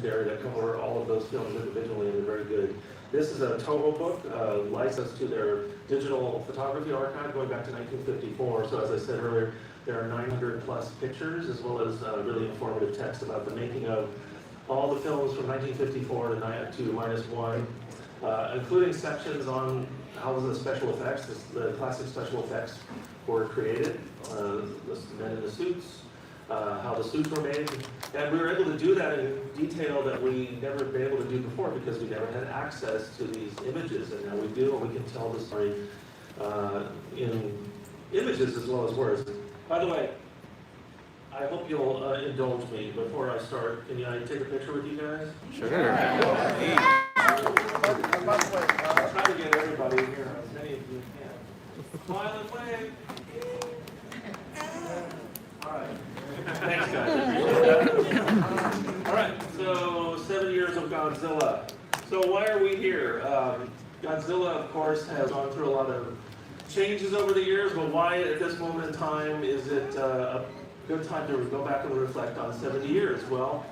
legendary that cover all of those films individually, and they're very good. This is a Toho book, licensed to their digital photography archive going back to 1954. So as I said earlier, there are 900 plus pictures, as well as really informative text about the making of all the films from 1954 to -1, including sections on how the special effects, the classic special effects were created, the men in the suits, how the suits were made. And we were able to do that in detail that we never been able to do before because we never had access to these images. And now we do, and we can tell the story in images as well as words. By the way, I hope you'll indulge me before I start. Can I take a picture with you guys? Sure. I'll try to get everybody here, as many of you can. Smile and wave. All right. Thanks, guys. All right, so 7 years of Godzilla. So why are we here? Godzilla, of course, has gone through a lot of changes over the years, but why at this moment in time is it a good time to go back and reflect on 70 years? Well,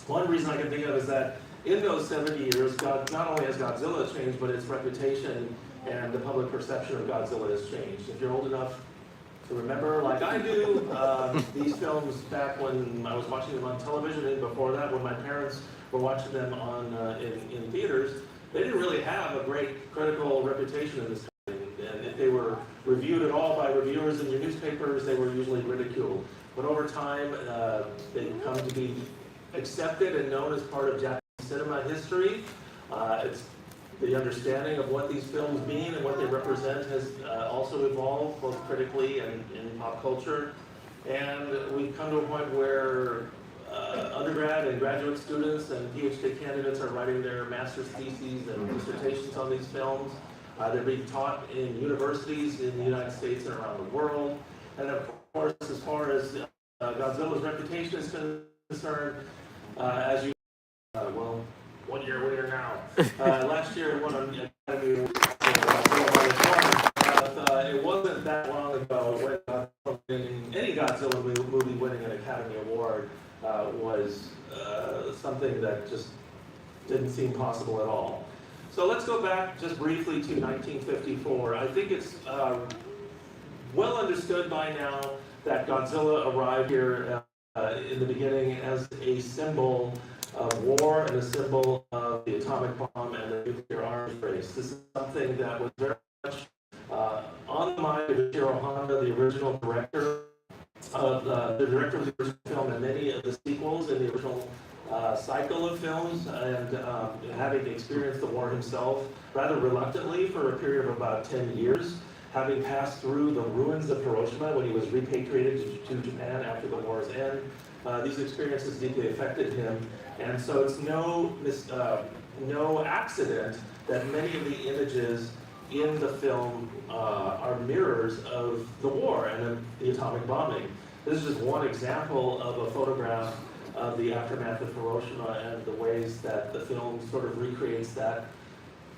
one reason I can think of is that in those 70 years, not only has Godzilla changed, but its reputation and the public perception of Godzilla has changed. If you're old enough to remember, like I do, these films back when I was watching them on television, and before that, when my parents were watching them in theaters, they didn't really have a great critical reputation in this country. And if they were reviewed at all by reviewers in your newspapers, they were usually ridiculed. But over time, they've come to be accepted and known as part of Japanese cinema history. It's the understanding of what these films mean and what they represent has also evolved, both critically and in pop culture. And we've come to a point where undergrad and graduate students and PhD candidates are writing their master's theses and dissertations on these films. They're being taught in universities in the United States and around the world. And of course, as far as Godzilla's reputation is concerned, as you well, 1 year later now. Last year it won an Academy Award. It wasn't that long ago when any Godzilla movie winning an Academy Award was something that just didn't seem possible at all. So let's go back just briefly to 1954. I think it's well understood by now that Godzilla arrived here in the beginning as a symbol of war and a symbol of the atomic bomb and the nuclear arms race. This is something that was very much on the mind of Ishiro Honda, the original director of the director of the original film and many of the sequels in the original cycle of films, and having experienced the war himself rather reluctantly for a period of about 10 years, having passed through the ruins of Hiroshima when he was repatriated to Japan after the war's end. These experiences deeply affected him, and so it's no accident that many of the images in the film are mirrors of the war and of the atomic bombing. This is just one example of a photograph of the aftermath of Hiroshima and the ways that the film sort of recreates that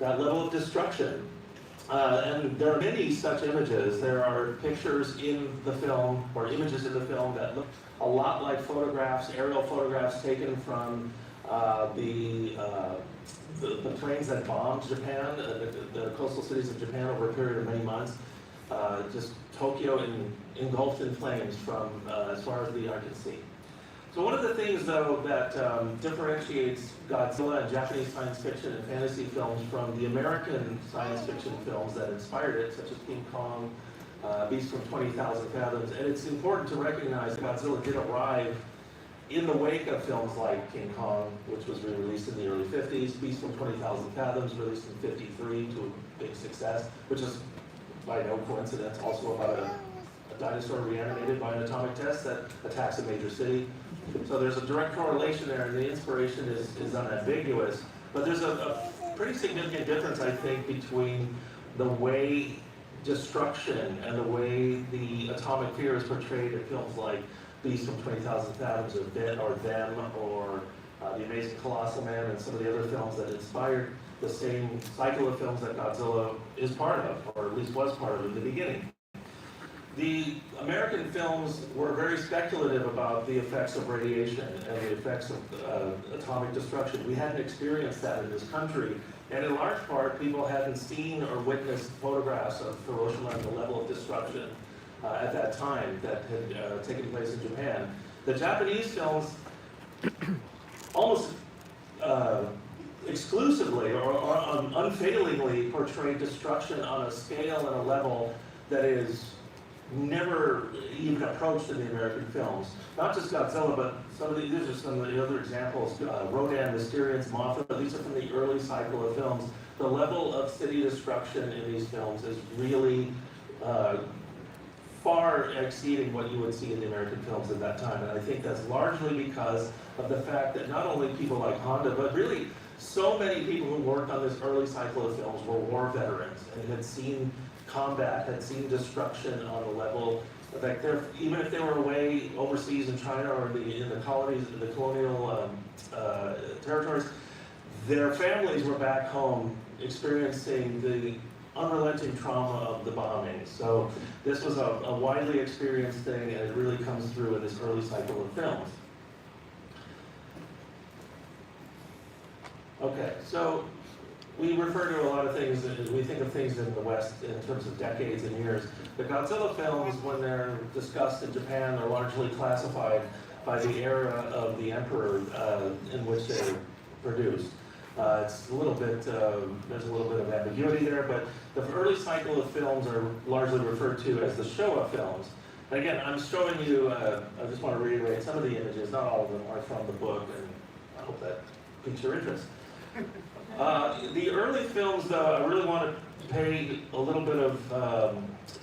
level of destruction. And there are many such images. There are pictures in the film, or images in the film, that look a lot like photographs, aerial photographs taken from the planes that bombed Japan, the coastal cities of Japan over a period of many months. Just Tokyo engulfed in flames from as far as the eye can see. So one of the things, though, that differentiates Godzilla and Japanese science fiction and fantasy films from the American science fiction films that inspired it, such as King Kong, Beast from 20,000 Fathoms, and it's important to recognize that Godzilla did arrive in the wake of films like King Kong, which was re-released in the early 50s, Beast from 20,000 Fathoms, released in 53 to a big success, which is, by no coincidence, also about a dinosaur reanimated by an atomic test that attacks a major city. So there's a direct correlation there, and the inspiration is unambiguous. But there's a pretty significant difference, I think, between the way destruction and the way the atomic fear is portrayed in films like Beast from 20,000 Fathoms or Them or The Amazing Colossal Man and some of the other films that inspired the same cycle of films that Godzilla is part of, or at least was part of in the beginning. The American films were very speculative about the effects of radiation and the effects of atomic destruction. We hadn't experienced that in this country, and in large part, people hadn't seen or witnessed photographs of Hiroshima and the level of destruction at that time that had taken place in Japan. The Japanese films almost exclusively or unfailingly portray destruction on a scale and a level that is never even approached in the American films. Not just Godzilla, but these are some of the other examples. Rodan, Mysterians, Mothra, these are from the early cycle of films. The level of city destruction in these films is really far exceeding what you would see in the American films at that time. And I think that's largely because of the fact that not only people like Honda, but really so many people who worked on this early cycle of films were war veterans and had seen combat, had seen destruction on the level. In fact, even if they were away overseas in China or in the colonies, the colonial territories, their families were back home experiencing the unrelenting trauma of the bombing. So this was a widely experienced thing, and it really comes through in this early cycle of films. Okay, so we refer to a lot of things, we think of things in the West in terms of decades and years. The Godzilla films, when they're discussed in Japan, are largely classified by the era of the emperor in which they were produced. It's a little bit, there's a little bit of ambiguity there, but the early cycle of films are largely referred to as the Showa films. And again, I'm showing you, I just want to reiterate some of the images, not all of them are from the book, and I hope that piques your interest. The early films, though, I really want to pay a little bit of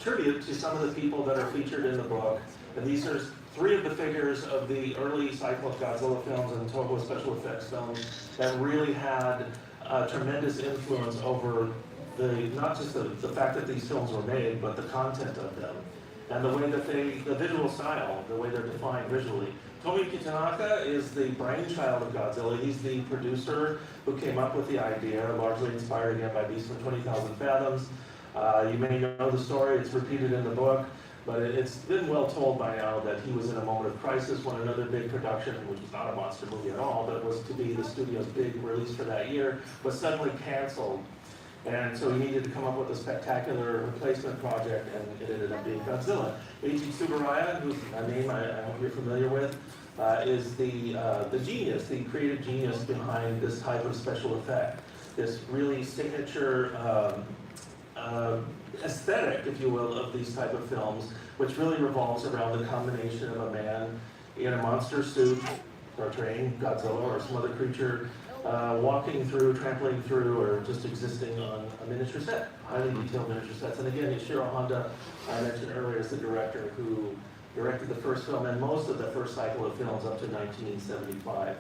tribute to some of the people that are featured in the book. And these are three of the figures of the early cycle of Godzilla films and Toho special effects films that really had tremendous influence over not just the fact that these films were made, but the content of them. And the way that the visual style, the way they're defined visually. Tomoyuki Tanaka is the brainchild of Godzilla. He's the producer who came up with the idea, largely inspired again by Beast from 20,000 Fathoms. You may know the story, it's repeated in the book, but it's been well told by now that he was in a moment of crisis when another big production, which was not a monster movie at all, but was to be the studio's big release for that year, was suddenly canceled. And so he needed to come up with a spectacular replacement project, and it ended up being Godzilla. Eiji Tsuburaya, whose name I hope you're familiar with, is the genius, the creative genius behind this type of special effect. This really signature aesthetic, if you will, of these type of films, which really revolves around the combination of a man in a monster suit, portraying Godzilla or some other creature, walking through, trampling through, or just existing on a miniature set, highly detailed miniature sets. And again, Ishiro Honda, I mentioned earlier, is the director who directed the first film and most of the first cycle of films up to 1975.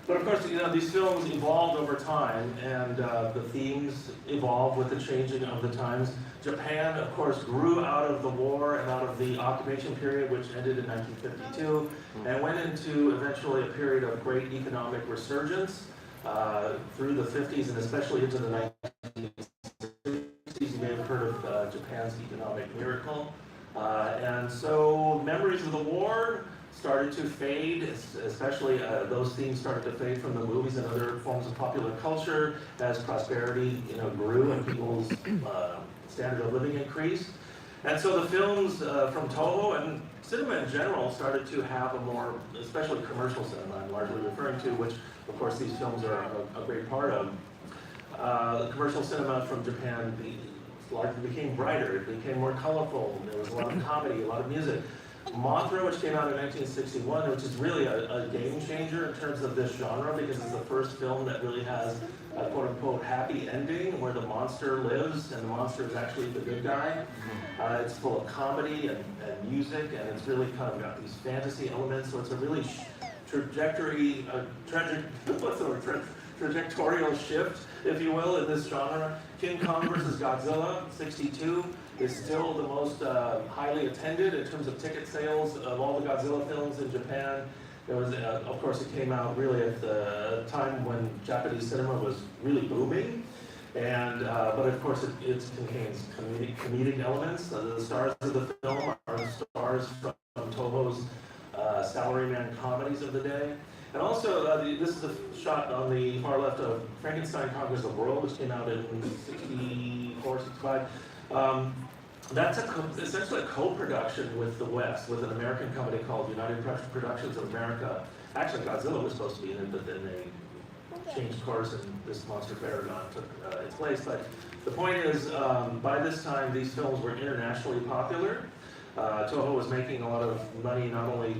But of course, these films evolved over time, and the themes evolved with the changing of the times. Japan, of course, grew out of the war and out of the occupation period, which ended in 1952, and went into eventually a period of great economic resurgence through the 50s and especially into the 1960s. You may have heard of Japan's economic miracle. And so memories of the war started to fade, especially those themes started to fade from the movies and other forms of popular culture as prosperity grew and people's standard of living increased. And so the films from Toho and cinema in general started to have a more, especially commercial cinema I'm largely referring to, which of course these films are a great part of. Commercial cinema from Japan largely became brighter, it became more colorful, there was a lot of comedy, a lot of music. Mothra, which came out in 1961, which is really a game changer in terms of this genre because it's the first film that really has a quote-unquote happy ending where the monster lives and the monster is actually the good guy. It's full of comedy and music, and it's really kind of got these fantasy elements, so it's a really trajectorial shift, if you will, in this genre. King Kong vs. Godzilla, 62, is still the most highly attended in terms of ticket sales of all the Godzilla films in Japan. There was, of course, it came out really at the time when Japanese cinema was really booming. And but of course it contains comedic elements. The stars of the film are stars from Toho's salaryman comedies of the day. And also, this is a shot on the far left of Frankenstein Conquers the World, which came out in 64, 65. That's essentially a co-production with the West, with an American company called United Productions of America. Actually, Godzilla was supposed to be in it, but then they changed course and this monster paragon took its place. But the point is, by this time, these films were internationally popular. Toho was making a lot of money, not only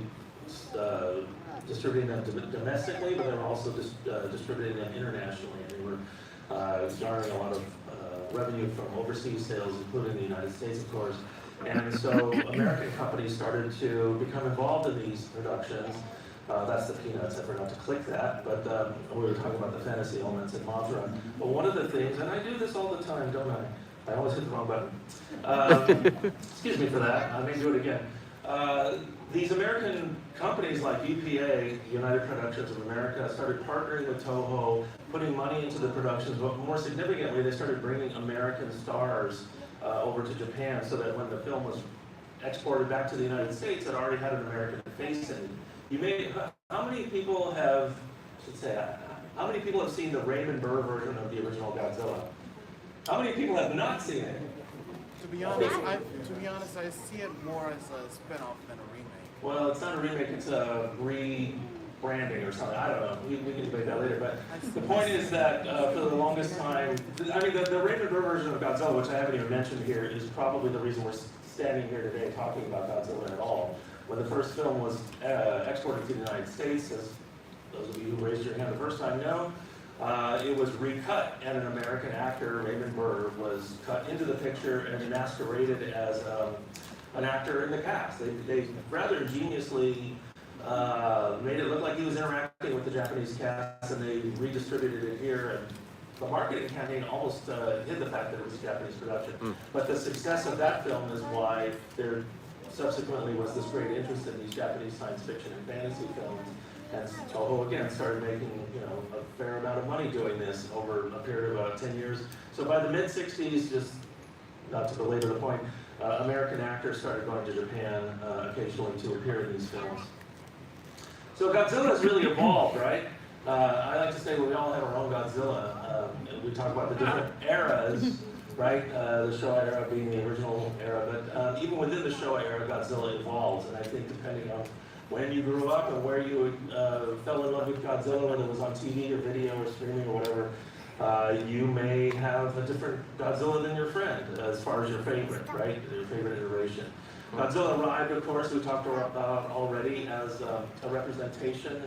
distributing them domestically, but they were also distributing them internationally. And they were garnering a lot of revenue from overseas sales, including the United States, of course. And so American companies started to become involved in these productions. That's the peanuts, I forgot to click that, but we were talking about the fantasy elements in Mothra. But one of the things, and I do this all the time, don't I? I always hit the wrong button. Excuse me for that, I may do it again. These American companies like UPA, United Productions of America, started partnering with Toho, putting money into the productions, but more significantly, they started bringing American stars over to Japan so that when the film was exported back to the United States, it already had an American face in it. How many people have seen the Raymond Burr version of the original Godzilla? How many people have not seen it? To be honest, I see it more as a spin-off than a remake. Well, it's not a remake, it's a rebranding or something. I don't know. We can debate that later. But the point is that for the longest time, I mean, the Raymond Burr version of Godzilla, which I haven't even mentioned here, is probably the reason we're standing here today talking about Godzilla at all. When the first film was exported to the United States, as those of you who raised your hand the first time know, it was recut, and an American actor, Raymond Burr, was cut into the picture and masqueraded as an actor in the cast. They rather ingeniously made it look like he was interacting with the Japanese cast, and they redistributed it here. And the marketing campaign almost hid the fact that it was a Japanese production. But the success of that film is why there subsequently was this great interest in these Japanese science fiction and fantasy films. And Toho again started making, a fair amount of money doing this over a period of about 10 years. So by the mid-60s, just not to belabor the point, American actors started going to Japan occasionally to appear in these films. So Godzilla has really evolved, right? I like to say we all have our own Godzilla. We talk about the different eras, right? The Showa era being the original era, but even within the Showa era, Godzilla evolves, and I think depending on when you grew up and where you fell in love with Godzilla, whether it was on TV or video or streaming or whatever, you may have a different Godzilla than your friend as far as your favorite, right? Your favorite iteration. Godzilla arrived, of course, we talked about already, as a representation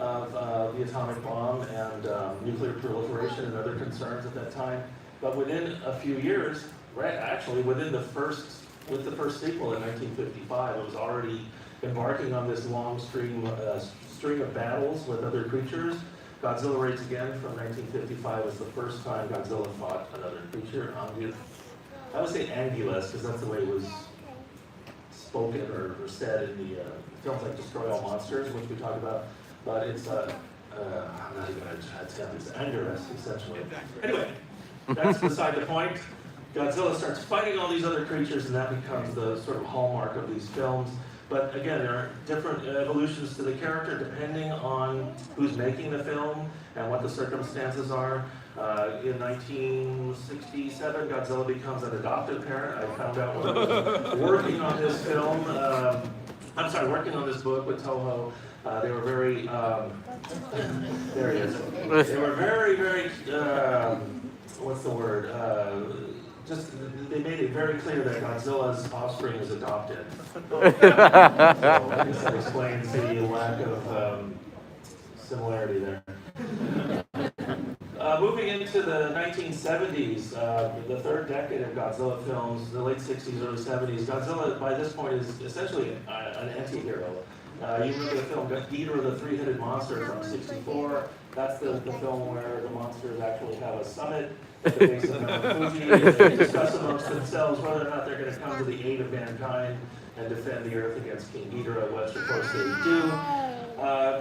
of the atomic bomb and nuclear proliferation and other concerns at that time. But within a few years, right, actually with the first sequel in 1955, it was already embarking on this long string of battles with other creatures. Godzilla Raids Again from 1955 was the first time Godzilla fought another creature. I would say Angulus, because that's the way it was spoken or said in the films like Destroy All Monsters, which we talked about. But it's, I'm not even going to attempt this, Angulus, essentially. Anyway, that's beside the point. Godzilla starts fighting all these other creatures, and that becomes the sort of hallmark of these films. But again, there are different evolutions to the character depending on who's making the film and what the circumstances are. In 1967, Godzilla becomes an adoptive parent. I found out when I was working on this film, working on this book with Toho. They were very, there he is. They were very, very, what's the word? They made it very clear that Godzilla's offspring is adopted. So I guess that explains the lack of similarity there. Moving into the 1970s, the third decade of Godzilla films, the late 60s, early 70s, Godzilla by this point is essentially an anti-hero. You remember the film Ghidorah, the Three-Headed Monster from '64. That's the film where the monsters actually have a summit at the base of Mount Fuji, and they discuss amongst themselves whether or not they're going to come to the aid of mankind and defend the Earth against King Ghidorah, which of course they do.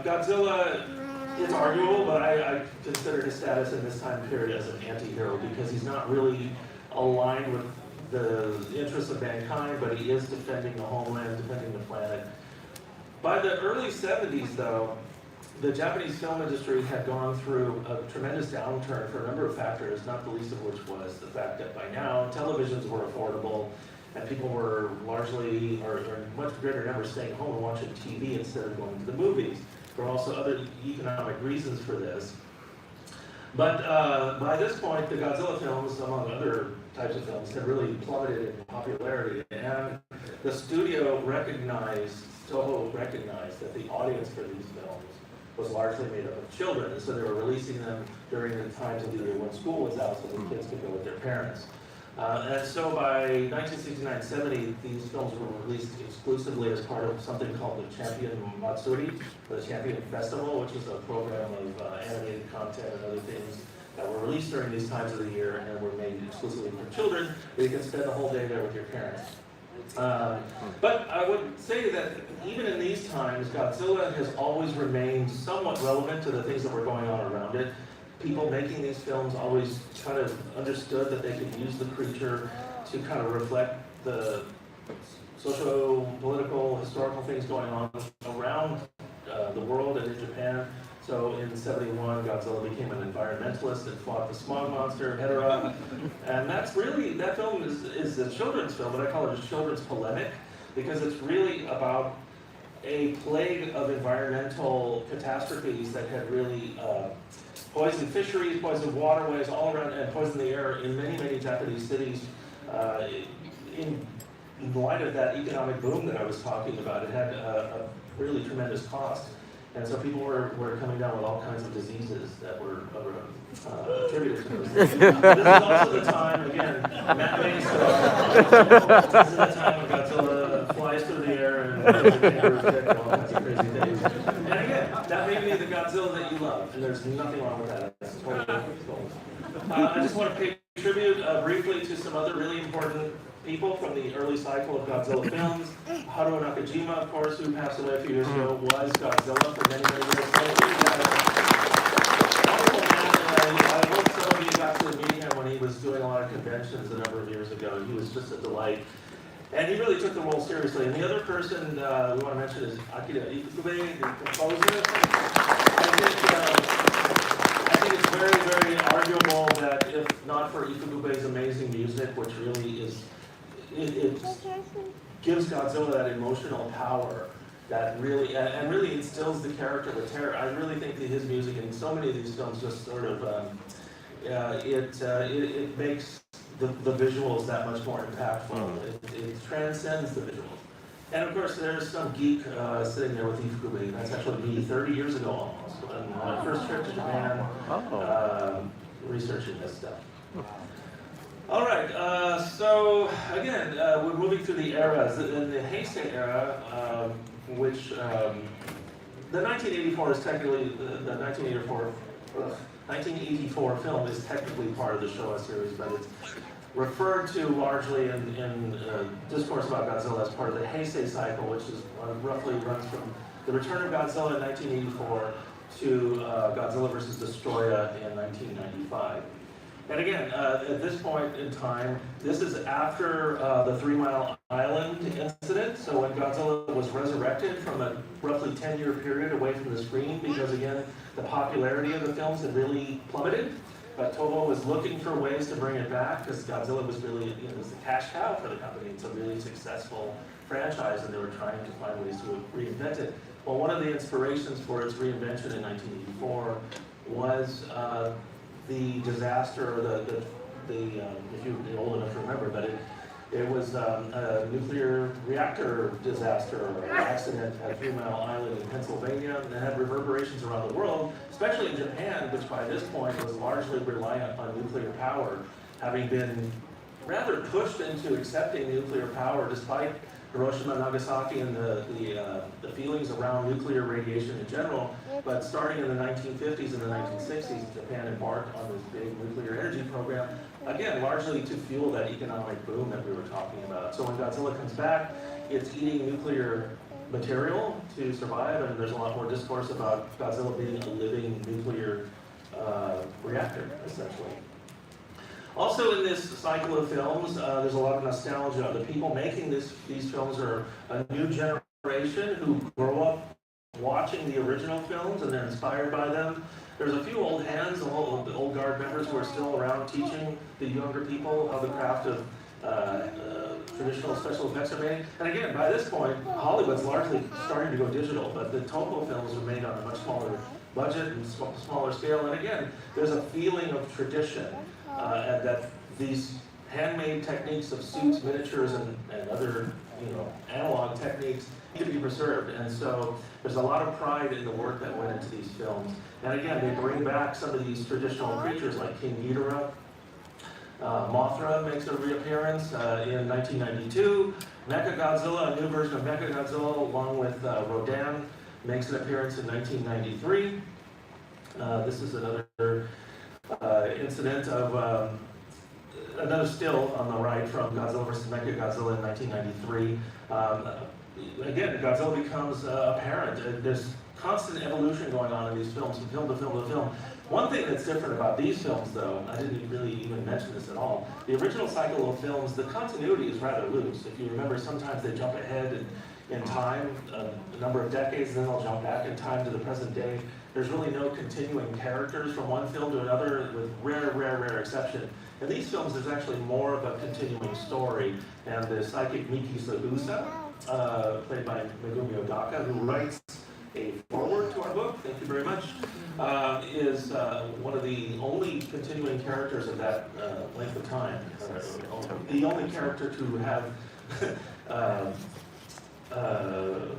Godzilla it's arguable, but I consider his status in this time period as an anti-hero because he's not really aligned with the interests of mankind, but he is defending the homeland, defending the planet. By the early 70s, though, the Japanese film industry had gone through a tremendous downturn for a number of factors, not the least of which was the fact that by now televisions were affordable and people were largely, or in much greater numbers, staying home and watching TV instead of going to the movies. There were also other economic reasons for this. But by this point, the Godzilla films, among other types of films, had really plummeted in popularity. And the studio Toho recognized that the audience for these films was largely made up of children. And so they were releasing them during the times of the year when school was out so the kids could go with their parents. And so by 1969-70, these films were released exclusively as part of something called the Champion Matsuri, the Champion Festival, which is a program of animated content and other things that were released during these times of the year and were made exclusively for children, where you can spend the whole day there with your parents. But I would say that even in these times, Godzilla has always remained somewhat relevant to the things that were going on around it. People making these films always kind of understood that they could use the creature to kind of reflect the socio-political, historical things going on around the world and in Japan. So in '71, Godzilla became an environmentalist and fought the smog monster, Hedorah. And that's really, that film is a children's film, but I call it a children's polemic, because it's really about a plague of environmental catastrophes that had really poisoned fisheries, poisoned waterways all around, and poisoned the air in many, many Japanese cities. In light of that economic boom that I was talking about, it had a really tremendous cost. And so people were coming down with all kinds of diseases that were attributed to those things. This is also the time, again, Matt Bates, this is the time when Godzilla flies through the air and does a kangaroo kick and all kinds of crazy things. And again, that may be the Godzilla that you love, and there's nothing wrong with that. It's totally cool. I just want to pay tribute briefly to some other really important people from the early cycle of Godzilla films. Haruo Nakajima, of course, who passed away a few years ago, was Godzilla for many, many years. I hope some of you got to meet him when he was doing a lot of conventions a number of years ago. He was just a delight. And he really took the role seriously. And the other person we want to mention is Akira Ifukube, the composer. I think it's very, very arguable that if not for Ifukube's amazing music, which really is, it gives Godzilla that emotional power that really, and really instills the character with terror. I really think that his music in so many of these films just sort of, it makes the visuals that much more impactful. It transcends the visuals. And of course, there's some geek sitting there with Ifukube. That's actually me 30 years ago almost, on my first trip to Japan, researching this stuff. All right, so again, we're moving through the eras. In the Heisei era, which the 1984 is technically, the 1984 film is technically part of the Showa series, but it's referred to largely in discourse about Godzilla as part of the Heisei cycle, which is roughly runs from the return of Godzilla in 1984 to Godzilla vs. Destroya in 1995. And again, at this point in time, this is after the 3 Mile Island incident. So when Godzilla was resurrected from a roughly 10-year period away from the screen, because again, the popularity of the films had really plummeted. But Toho was looking for ways to bring it back because Godzilla was really, it was the cash cow for the company. It's a really successful franchise, and they were trying to find ways to reinvent it. Well, one of the inspirations for its reinvention in 1984 was the disaster, if you're old enough to remember, but it was a nuclear reactor disaster or accident at 3 Mile Island in Pennsylvania, and it had reverberations around the world, especially in Japan, which by this point was largely reliant on nuclear power, having been rather pushed into accepting nuclear power despite Hiroshima, Nagasaki, and the feelings around nuclear radiation in general. But starting in the 1950s and the 1960s, Japan embarked on this big nuclear energy program, again, largely to fuel that economic boom that we were talking about. So when Godzilla comes back, it's eating nuclear material to survive, and there's a lot more discourse about Godzilla being a living nuclear reactor, essentially. Also in this cycle of films, there's a lot of nostalgia. The people making these films are a new generation who grow up watching the original films and they're inspired by them. There's a few old hands, the old guard members who are still around teaching the younger people how the craft of traditional special effects are made. And again, by this point, Hollywood's largely starting to go digital, but the Toho films were made on a much smaller budget and smaller scale. And again, there's a feeling of tradition, and that these handmade techniques of suits, miniatures, and other analog techniques need to be preserved. And so there's a lot of pride in the work that went into these films. And again, they bring back some of these traditional creatures like King Ghidorah. Mothra makes a reappearance in 1992. Mechagodzilla, a new version of Mechagodzilla, along with Rodan, makes an appearance in 1993. This is another incident of another still on the right from Godzilla vs. Mechagodzilla in 1993. Again, Godzilla becomes apparent. There's constant evolution going on in these films, from film to film to film. One thing that's different about these films, though, I didn't really even mention this at all, the original cycle of films, the continuity is rather loose. If you remember, sometimes they jump ahead in time, a number of decades, and then they'll jump back in time to the present day. There's really no continuing characters from one film to another, with rare exception. In these films, there's actually more of a continuing story, and the psychic Miki Sabusa, played by Megumi Odaka, who writes a foreword to our book, thank you very much, is one of the only continuing characters of that length of time. The only character to have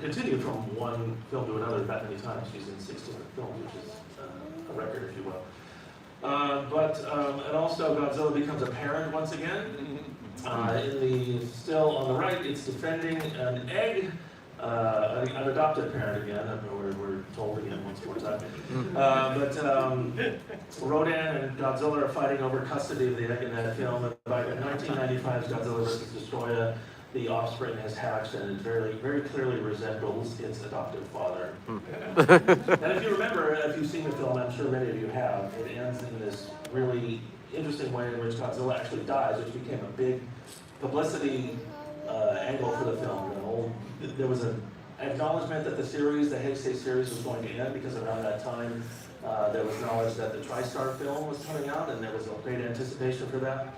continued from one film to another that many times. She's in 16 films, which is a record, if you will. And also Godzilla becomes a parent once again. Still on the right, it's defending an egg. An adopted parent again, we're told again once more time. Rodan and Godzilla are fighting over custody of the egg in that film. And by 1995's Godzilla vs. Destroyer, the offspring has hatched and it very clearly resembles its adoptive father. And if you remember, if you've seen the film, I'm sure many of you have, it ends in this really interesting way in which Godzilla actually dies, which became a big publicity angle for the film. There was an acknowledgement that the Heisei series was going to end, because around that time there was knowledge that the TriStar film was coming out, and there was a great anticipation for that.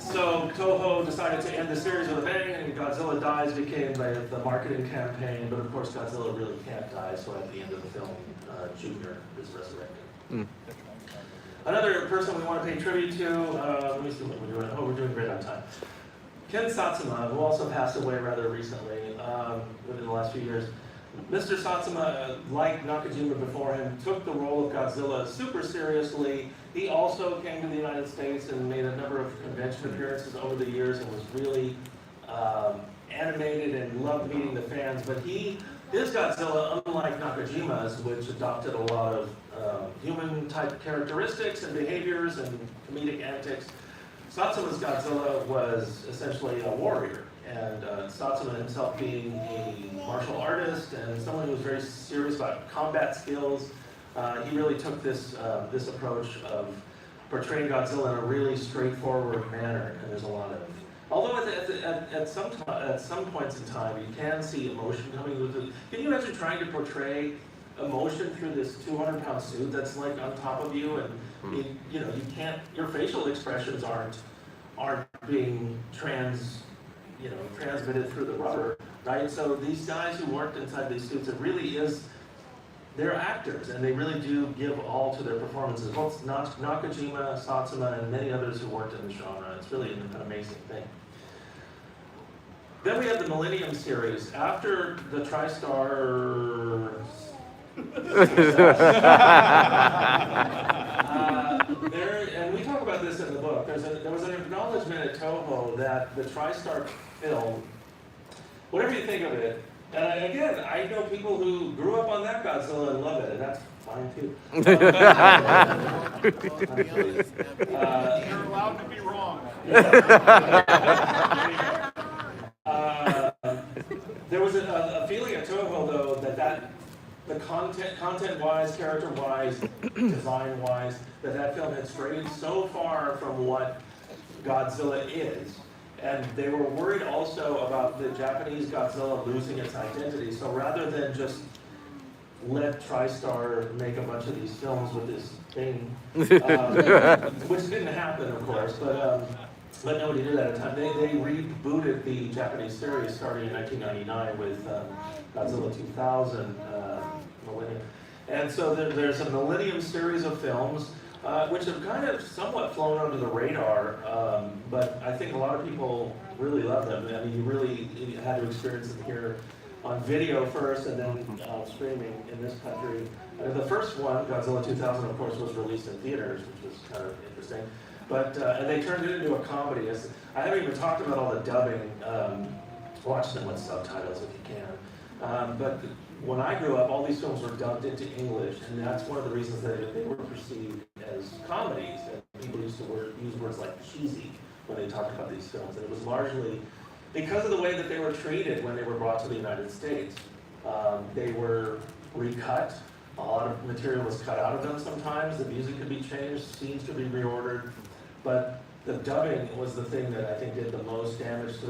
So Toho decided to end the series with a bang, and Godzilla Dies became the marketing campaign, but of course Godzilla really can't die, so at the end of the film, Junior is resurrected. Another person we want to pay tribute to, let me see what we're doing. Oh, we're doing great on time. Ken Satsuma, who also passed away rather recently, within the last few years. Mr. Satsuma, like Nakajima before him, took the role of Godzilla super seriously. He also came to the United States and made a number of convention appearances over the years and was really animated and loved meeting the fans. But his Godzilla, unlike Nakajima's, which adopted a lot of human-type characteristics and behaviors and comedic antics, Satsuma's Godzilla was essentially a warrior, and Satsuma himself being a martial artist and someone who was very serious about combat skills, he really took this approach of portraying Godzilla in a really straightforward manner, and there's a lot of... Although at some points in time you can see emotion coming with it. Can you imagine trying to portray emotion through this 200-pound suit that's like on top of you, and you can't, your facial expressions aren't being transmitted through the rubber, right? So these guys who worked inside these suits, it really is, they're actors, and they really do give all to their performances. Both Nakajima, Satsuma, and many others who worked in the genre. It's really an amazing thing. Then we have the Millennium series. After the TriStar and we talk about this in the book. There was an acknowledgement at Toho that the TriStar film, whatever you think of it, and again, I know people who grew up on that Godzilla and love it, and that's fine too. You're allowed to be wrong. the content-wise, character-wise, design-wise, that film had strayed so far from what Godzilla is. And they were worried also about the Japanese Godzilla losing its identity. So rather than just let TriStar make a bunch of these films with this thing, which didn't happen, of course, but nobody did that at the time. They rebooted the Japanese series starting in 1999 with Godzilla 2000, Millennium. And so there's a Millennium series of films, which have kind of somewhat flown under the radar, but I think a lot of people really love them. I mean, you had to experience them here on video first, and then streaming in this country. The first one, Godzilla 2000, of course, was released in theaters, which was kind of interesting. But and they turned it into a comedy. I haven't even talked about all the dubbing. Watch them with subtitles if you can. But when I grew up, all these films were dubbed into English, and that's one of the reasons that they were perceived as comedies. And people used to use words like cheesy when they talked about these films, and it was largely because of the way that they were treated when they were brought to the United States. They were recut. A lot of material was cut out of them sometimes. The music could be changed, scenes could be reordered. But the dubbing was the thing that I think did the most damage to